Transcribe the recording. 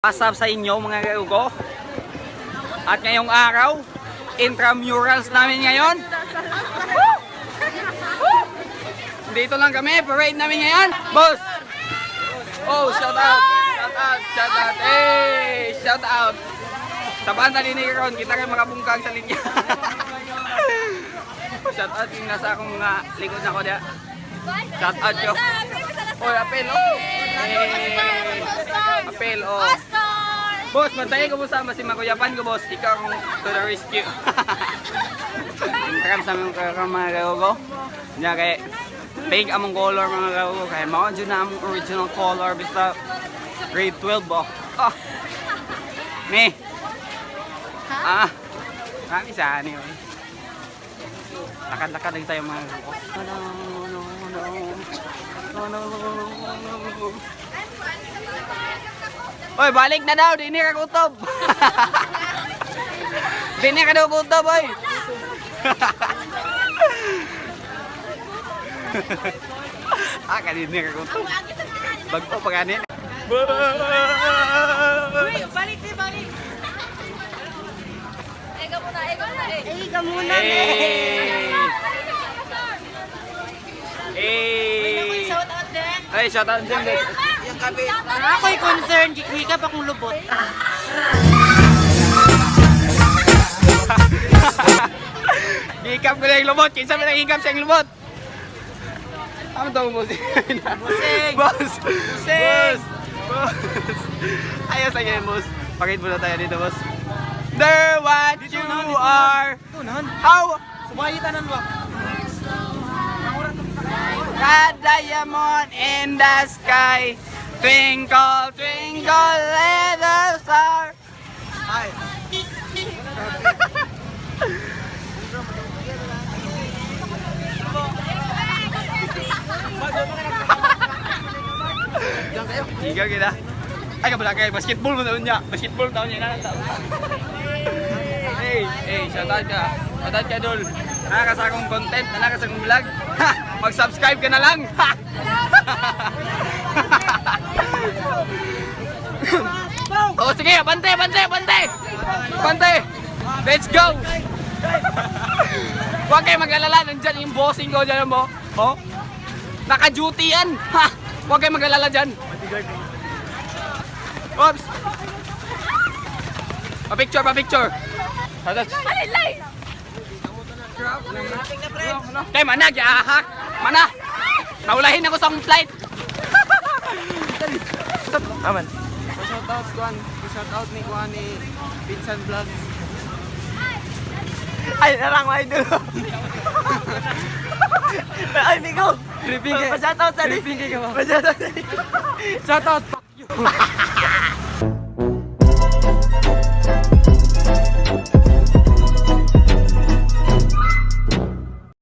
Asap sa inyo mga karugo. At ngayong araw, intramurals namin ngayon. Dito lang kami, parade namin ngayon. Boss! Oh, shout out! Shout out! Shout out! Hey! Shout out! Sa banda ni Ron, kita kayo makabungkag sa linya. Shout out yung nasa akong mga likod na ko diya. Shout out yo. Oy, apel oh! Hey! Apel oh! Boss, mantayin ko po sama si Makuyapan ko, boss. Ikaw ang to the rescue. Intram sa mga karugo. Diyan kay pink among color mga karugo. Kaya mga dyan na among original color. Basta grade 12 oh. Oh. Me. Ah. Kami sa ano yun. Lakad-lakad lang tayo mga karugo. No. Oy, balik na daw, di ni ka kutob. Di ni ka daw kutob, oy. Kanina ka kutob. Bagpo pa kanin. Uy, balik. Ega muna. Ega muna. Hey, shout out din. Ako'y concern, hikap akong lubot. Hikap ko na yung lubot. Kinsa mo nang hikap sa yung lubot? Ano daw mo si? Boss! Ayos lang yan, boss. Pakit muna tayo dito, boss. There what you are. How? Subayitanan mo. A diamond in the sky. Twinkle, twinkle, little star. Ay. Ikaw kita. Ay, kabala kayo. Basketball mo taon niya. Basketball taon niya. Hey, shout out ka. Shout out ka, Dol. Nakakasakong content, nakakasakong vlog. Mag-subscribe ka na lang. Oh, sige, bante. Let's go. Huwag kayo mag-alala, nandyan yung bossing ko dyan mo. Oh, naka-duty yan. Ha! Huwag kayo mag-alala dyan. Oops. Pa-picture. Alilay! Kay manag, ahak. Mana? Naulahin ako sa akong flight. Aman. Shout out ni Kuan ni Pinsan Vlog. Ay, narang may dulo. Ay, Nico. Tripping kay. Pa-shout out sa Tripping kay ka ba? Pa-shout out. Shout out. Fuck you.